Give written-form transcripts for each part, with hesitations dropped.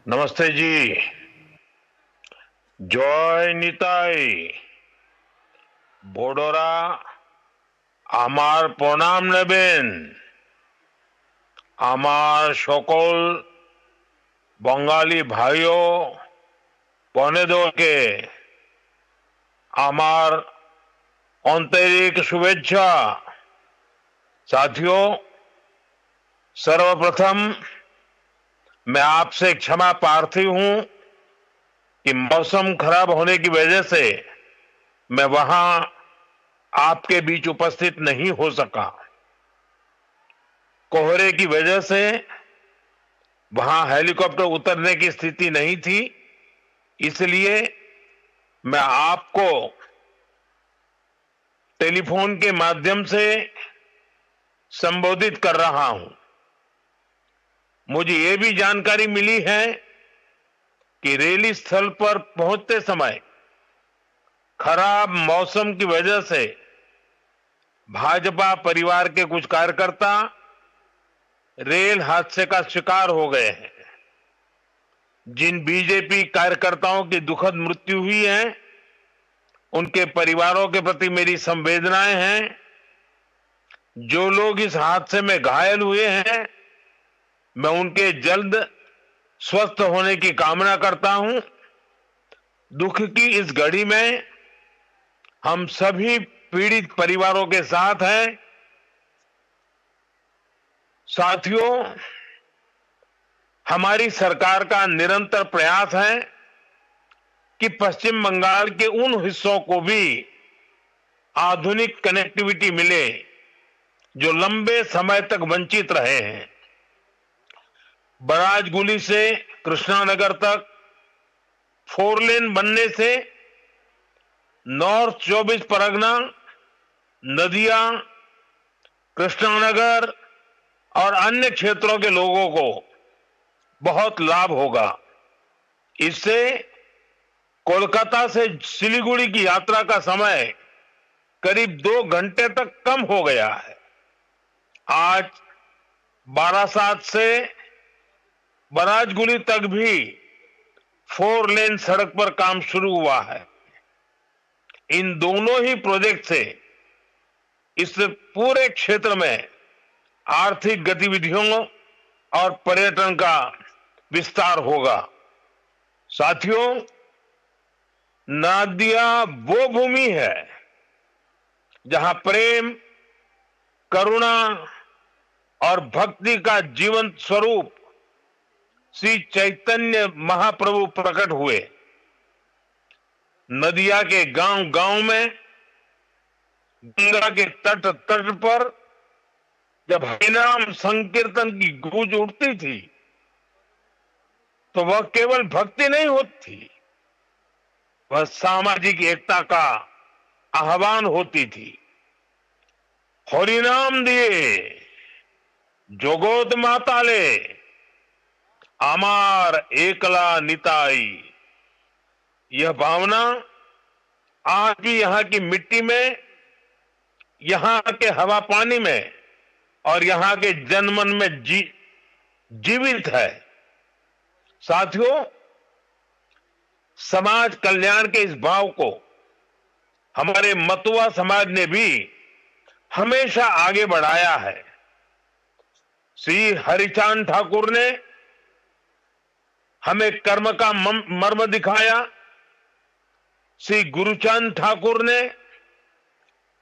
नमस्ते जी। জয় নিতাই। বড়রা আমার প্রণাম নেবেন। আমার সকল বঙ্গালী ভাইও বোনেদেরকে আমার आंतरिक शुभेच्छा। साथियों, सर्वप्रथम मैं आपसे क्षमा प्रार्थी हूं कि मौसम खराब होने की वजह से मैं वहां आपके बीच उपस्थित नहीं हो सका। कोहरे की वजह से वहां हेलीकॉप्टर उतरने की स्थिति नहीं थी, इसलिए मैं आपको टेलीफोन के माध्यम से संबोधित कर रहा हूं। मुझे यह भी जानकारी मिली है कि रैली स्थल पर पहुंचते समय खराब मौसम की वजह से भाजपा परिवार के कुछ कार्यकर्ता रेल हादसे का शिकार हो गए हैं। जिन बीजेपी कार्यकर्ताओं की दुखद मृत्यु हुई है, उनके परिवारों के प्रति मेरी संवेदनाएं हैं। जो लोग इस हादसे में घायल हुए हैं, मैं उनके जल्द स्वस्थ होने की कामना करता हूं। दुख की इस घड़ी में हम सभी पीड़ित परिवारों के साथ हैं। साथियों, हमारी सरकार का निरंतर प्रयास है कि पश्चिम बंगाल के उन हिस्सों को भी आधुनिक कनेक्टिविटी मिले जो लंबे समय तक वंचित रहे हैं। बराजगुली से कृष्णानगर तक 4 लेन बनने से नॉर्थ 24 परगना, नदिया, कृष्णानगर और अन्य क्षेत्रों के लोगों को बहुत लाभ होगा। इससे कोलकाता से सिलीगुड़ी की यात्रा का समय करीब 2 घंटे तक कम हो गया है। आज बारासात से बराजगुली तक भी 4 लेन सड़क पर काम शुरू हुआ है। इन दोनों ही प्रोजेक्ट से इस पूरे क्षेत्र में आर्थिक गतिविधियों और पर्यटन का विस्तार होगा। साथियों, नादिया वो भूमि है जहां प्रेम, करुणा और भक्ति का जीवंत स्वरूप श्री चैतन्य महाप्रभु प्रकट हुए। नदिया के गांव गांव में, गंगा के तट तट पर जब हरिनाम संकीर्तन की गूंज उठती थी, तो वह केवल भक्ति नहीं होती, वह सामाजिक एकता का आह्वान होती थी। हरिनाम दिए जोगोत माताले, आमार एकला निताई। यह भावना आज भी यहां की मिट्टी में, यहां के हवा पानी में और यहां के जनमन में जीवित है। साथियों, समाज कल्याण के इस भाव को हमारे मतुआ समाज ने भी हमेशा आगे बढ़ाया है। श्री हरिचांद ठाकुर ने हमें कर्म का मर्म दिखाया। श्री गुरुचांद ठाकुर ने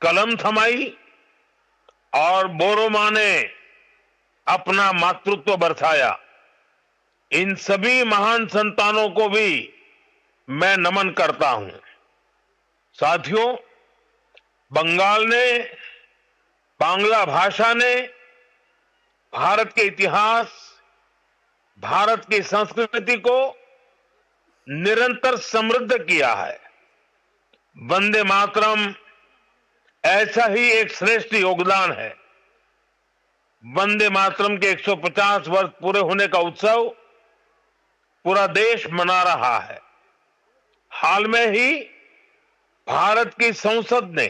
कलम थमाई और बोरोमा ने अपना मातृत्व बरसाया। इन सभी महान संतानों को भी मैं नमन करता हूं। साथियों, बंगाल ने, बांग्ला भाषा ने भारत के इतिहास, भारत की संस्कृति को निरंतर समृद्ध किया है। वंदे मातरम ऐसा ही एक श्रेष्ठ योगदान है। वंदे मातरम के 150 वर्ष पूरे होने का उत्सव पूरा देश मना रहा है। हाल में ही भारत की संसद ने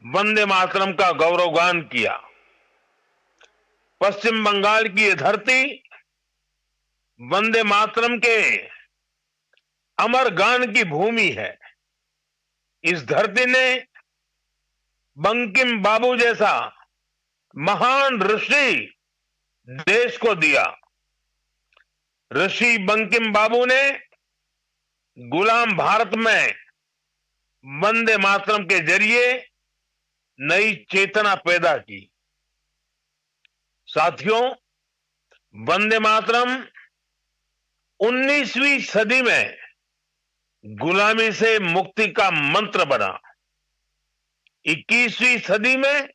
वंदे मातरम का गौरवगान किया। पश्चिम बंगाल की यह धरती वंदे मातरम के अमर गान की भूमि है। इस धरती ने बंकिम बाबू जैसा महान ऋषि देश को दिया। ऋषि बंकिम बाबू ने गुलाम भारत में वंदे मातरम के जरिए नई चेतना पैदा की। साथियों, वंदे मातरम 19वीं सदी में गुलामी से मुक्ति का मंत्र बना। 21वीं सदी में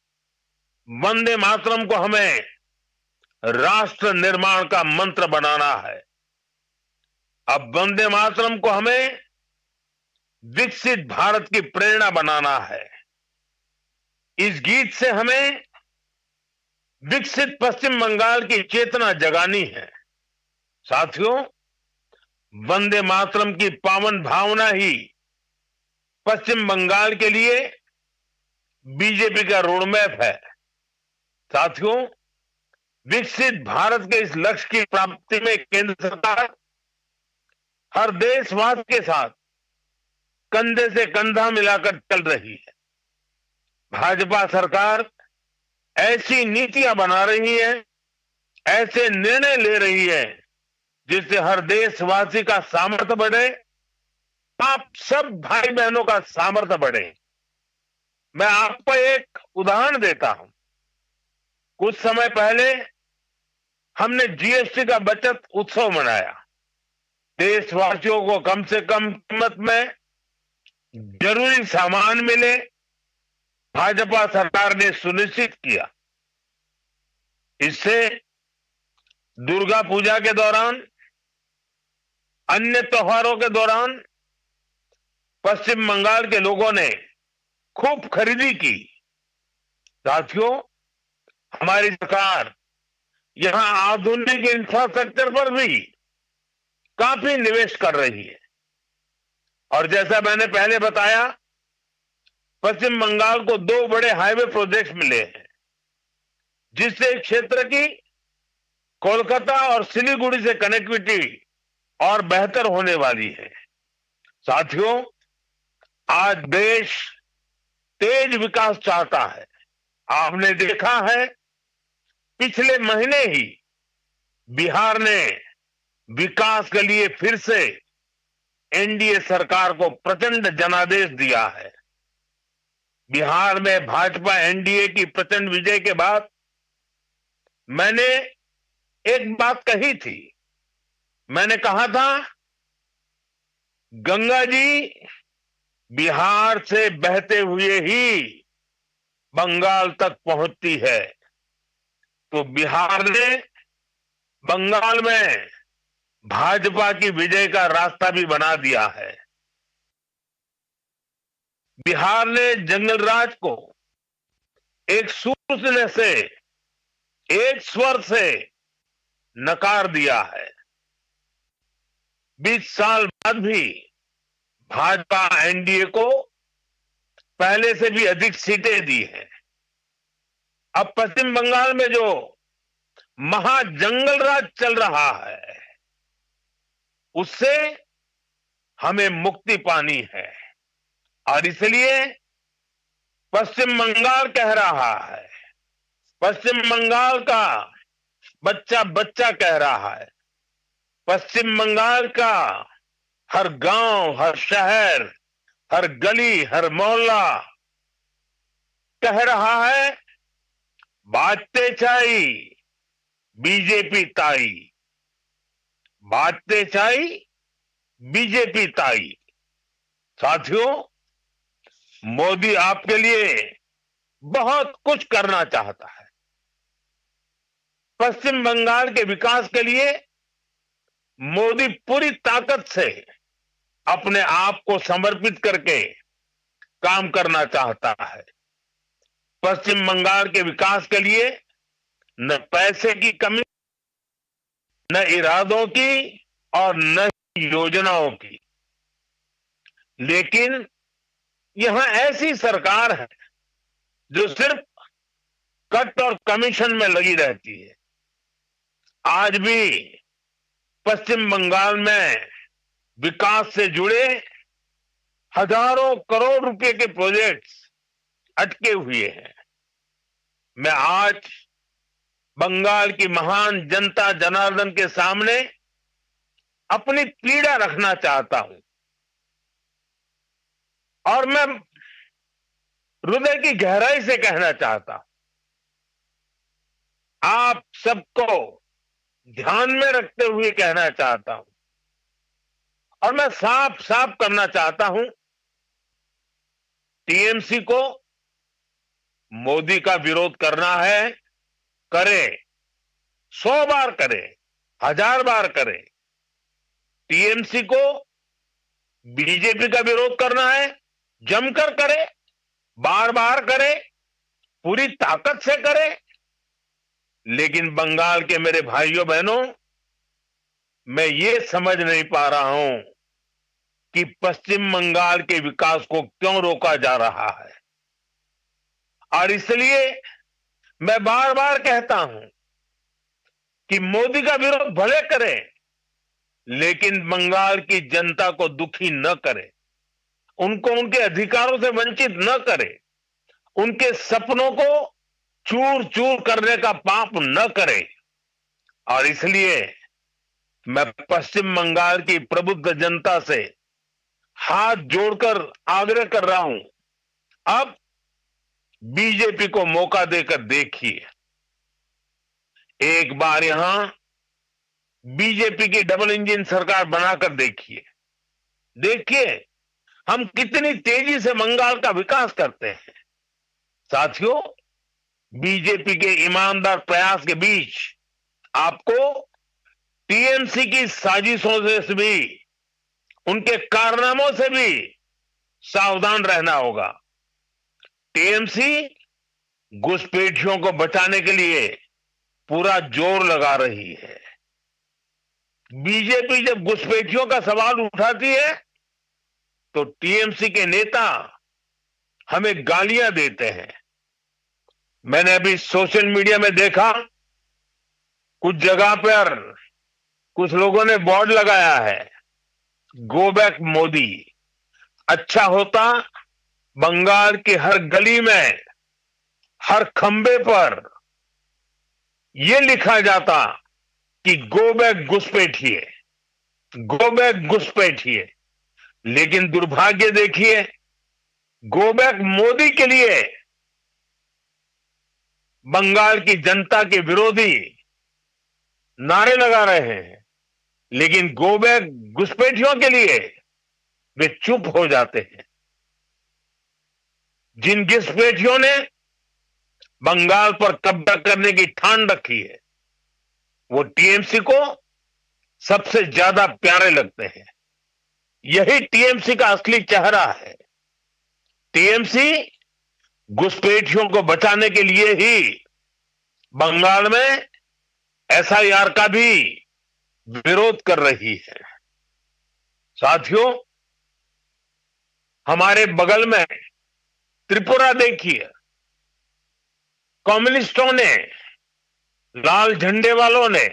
वंदे मातरम को हमें राष्ट्र निर्माण का मंत्र बनाना है। अब वंदे मातरम को हमें विकसित भारत की प्रेरणा बनाना है। इस गीत से हमें विकसित पश्चिम बंगाल की चेतना जगानी है। साथियों, वंदे मातरम की पावन भावना ही पश्चिम बंगाल के लिए बीजेपी का रोडमैप है। साथियों, विकसित भारत के इस लक्ष्य की प्राप्ति में केंद्र सरकार हर देशवासी के साथ कंधे से कंधा मिलाकर चल रही है। भाजपा सरकार ऐसी नीतियां बना रही है, ऐसे निर्णय ले रही है जिससे हर देशवासी का सामर्थ्य बढ़े, आप सब भाई बहनों का सामर्थ्य बढ़े। मैं आपको एक उदाहरण देता हूं। कुछ समय पहले हमने जीएसटी का बचत उत्सव मनाया। देशवासियों को कम से कम कीमत में जरूरी सामान मिले, भाजपा सरकार ने सुनिश्चित किया। इससे दुर्गा पूजा के दौरान, अन्य त्योहारों के दौरान पश्चिम बंगाल के लोगों ने खूब खरीदी की। साथियों, हमारी सरकार यहां आधुनिक इंफ्रास्ट्रक्चर पर भी काफी निवेश कर रही है। और जैसा मैंने पहले बताया, पश्चिम बंगाल को 2 बड़े हाईवे प्रोजेक्ट्स मिले हैं, जिससे इस क्षेत्र की कोलकाता और सिलीगुड़ी से कनेक्टिविटी और बेहतर होने वाली है। साथियों, आज देश तेज विकास चाहता है। आपने देखा है, पिछले महीने ही बिहार ने विकास के लिए फिर से एनडीए सरकार को प्रचंड जनादेश दिया है। बिहार में भाजपा एनडीए की प्रचंड विजय के बाद मैंने एक बात कही थी। मैंने कहा था, गंगा जी बिहार से बहते हुए ही बंगाल तक पहुंचती है। तो बिहार ने बंगाल में भाजपा की विजय का रास्ता भी बना दिया है। बिहार ने जंगल राज को एक सूत्र से, एक स्वर से नकार दिया है। 20 साल बाद भी भाजपा एनडीए को पहले से भी अधिक सीटें दी हैं। अब पश्चिम बंगाल में जो महाजंगल राज चल रहा है, उससे हमें मुक्ति पानी है। और इसलिए पश्चिम बंगाल कह रहा है, पश्चिम बंगाल का बच्चा बच्चा कह रहा है, पश्चिम बंगाल का हर गांव, हर शहर, हर गली, हर मोहल्ला कह रहा है, बाजते चाई बीजेपी ताई, बाजते चाई बीजेपी ताई। साथियों, मोदी आपके लिए बहुत कुछ करना चाहता है। पश्चिम बंगाल के विकास के लिए मोदी पूरी ताकत से अपने आप को समर्पित करके काम करना चाहता है। पश्चिम बंगाल के विकास के लिए न पैसे की कमी, न इरादों की और न योजनाओं की। लेकिन यहां ऐसी सरकार है जो सिर्फ कट और कमीशन में लगी रहती है। आज भी पश्चिम बंगाल में विकास से जुड़े हजारों करोड़ रुपए के प्रोजेक्ट्स अटके हुए हैं। मैं आज बंगाल की महान जनता जनार्दन के सामने अपनी पीड़ा रखना चाहता हूं और मैं हृदय की गहराई से कहना चाहता हूं, आप सबको ध्यान में रखते हुए कहना चाहता हूं और मैं साफ साफ करना चाहता हूं, टीएमसी को मोदी का विरोध करना है, करे, 100 बार करे, 1000 बार करे। टीएमसी को बीजेपी का विरोध करना है, जमकर करे, बार बार करे, पूरी ताकत से करे। लेकिन बंगाल के मेरे भाइयों बहनों, मैं ये समझ नहीं पा रहा हूं कि पश्चिम बंगाल के विकास को क्यों रोका जा रहा है। और इसलिए मैं बार बार कहता हूं कि मोदी का विरोध भले करे, लेकिन बंगाल की जनता को दुखी न करे, उनको उनके अधिकारों से वंचित न करे, उनके सपनों को चूर चूर करने का पाप न करे। और इसलिए मैं पश्चिम बंगाल की प्रबुद्ध जनता से हाथ जोड़कर आग्रह कर रहा हूं, अब बीजेपी को मौका देकर देखिए। एक बार यहां बीजेपी की डबल इंजन सरकार बनाकर देखिए। देखिए हम कितनी तेजी से बंगाल का विकास करते हैं। साथियों, बीजेपी के ईमानदार प्रयास के बीच आपको टीएमसी की साजिशों से भी, उनके कारनामों से भी सावधान रहना होगा। टीएमसी घुसपैठियों को बचाने के लिए पूरा जोर लगा रही है। बीजेपी जब घुसपैठियों का सवाल उठाती है तो टीएमसी के नेता हमें गालियां देते हैं। मैंने अभी सोशल मीडिया में देखा, कुछ जगह पर कुछ लोगों ने बोर्ड लगाया है, गो बैक मोदी। अच्छा होता बंगाल की हर गली में, हर खंबे पर यह लिखा जाता कि गो बैक घुसपैठिए, गो बैक घुसपैठिए। लेकिन दुर्भाग्य देखिए, गो बैक मोदी के लिए बंगाल की जनता के विरोधी नारे लगा रहे हैं, लेकिन गो बैक घुसपैठियों के लिए वे चुप हो जाते हैं। जिन घुसपैठियों ने बंगाल पर कब्जा करने की ठान रखी है, वो टीएमसी को सबसे ज्यादा प्यारे लगते हैं। यही टीएमसी का असली चेहरा है। टीएमसी घुसपैठियों को बचाने के लिए ही बंगाल में एसआईआर का भी विरोध कर रही है। साथियों, हमारे बगल में त्रिपुरा देखिए, कम्युनिस्टों ने, लाल झंडे वालों ने,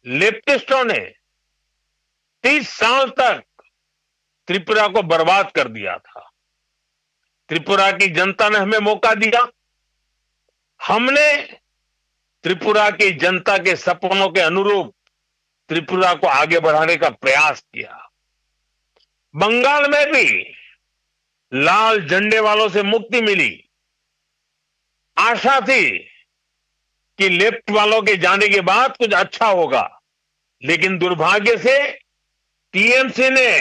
लेफ्टिस्टों ने 30 साल तक त्रिपुरा को बर्बाद कर दिया था। त्रिपुरा की जनता ने हमें मौका दिया, हमने त्रिपुरा की जनता के सपनों के अनुरूप त्रिपुरा को आगे बढ़ाने का प्रयास किया। बंगाल में भी लाल झंडे वालों से मुक्ति मिली। आशा थी कि लेफ्ट वालों के जाने के बाद कुछ अच्छा होगा, लेकिन दुर्भाग्य से टीएमसी ने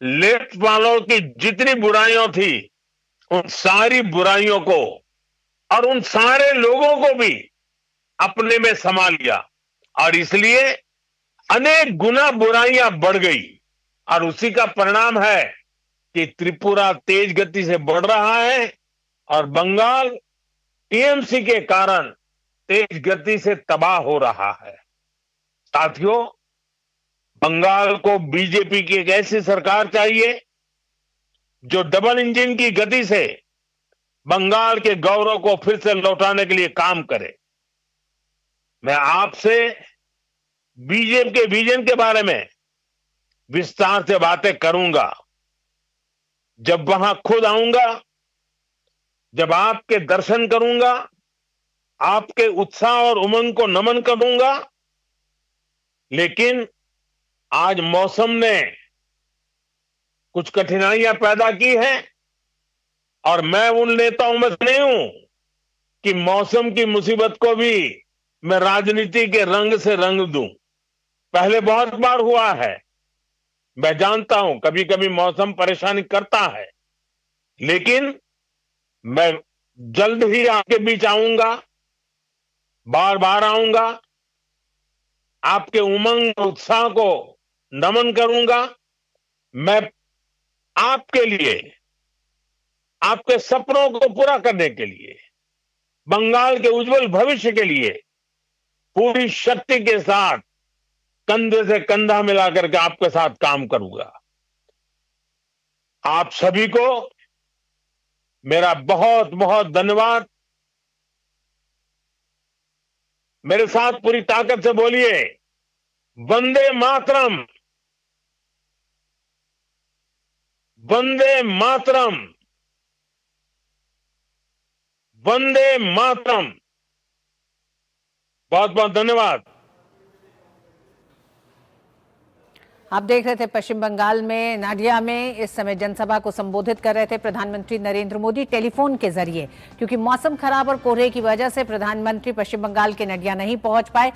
लेफ्ट वालों की जितनी बुराइयां थी, उन सारी बुराइयों को और उन सारे लोगों को भी अपने में समा लिया और इसलिए अनेक गुना बुराइयां बढ़ गई। और उसी का परिणाम है कि त्रिपुरा तेज गति से बढ़ रहा है और बंगाल टीएमसी के कारण तेज गति से तबाह हो रहा है। साथियों, बंगाल को बीजेपी की एक ऐसी सरकार चाहिए जो डबल इंजन की गति से बंगाल के गौरव को फिर से लौटाने के लिए काम करे। मैं आपसे बीजेपी के विजन के बारे में विस्तार से बातें करूंगा। जब वहां खुद आऊंगा, जब आपके दर्शन करूंगा, आपके उत्साह और उमंग को नमन करूंगा। लेकिन आज मौसम ने कुछ कठिनाइयां पैदा की हैं और मैं उन नेताओं में से नहीं हूं कि मौसम की मुसीबत को भी मैं राजनीति के रंग से रंग दूं। पहले बहुत बार हुआ है, मैं जानता हूं कभी कभी मौसम परेशानी करता है, लेकिन मैं जल्द ही आपके बीच आऊंगा, बार बार आऊंगा, आपके उमंग उत्साह को नमन करूंगा। मैं आपके लिए, आपके सपनों को पूरा करने के लिए, बंगाल के उज्जवल भविष्य के लिए पूरी शक्ति के साथ कंधे से कंधा मिलाकर के आपके साथ काम करूंगा। आप सभी को मेरा बहुत बहुत धन्यवाद। मेरे साथ पूरी ताकत से बोलिए, वंदे मातरम, वंदे मातरम, वंदे मातरम। बहुत बहुत धन्यवाद। आप देख रहे थे पश्चिम बंगाल में नाडिया में इस समय जनसभा को संबोधित कर रहे थे प्रधानमंत्री नरेंद्र मोदी टेलीफोन के जरिए, क्योंकि मौसम खराब और कोहरे की वजह से प्रधानमंत्री पश्चिम बंगाल के नाडिया नहीं पहुंच पाए।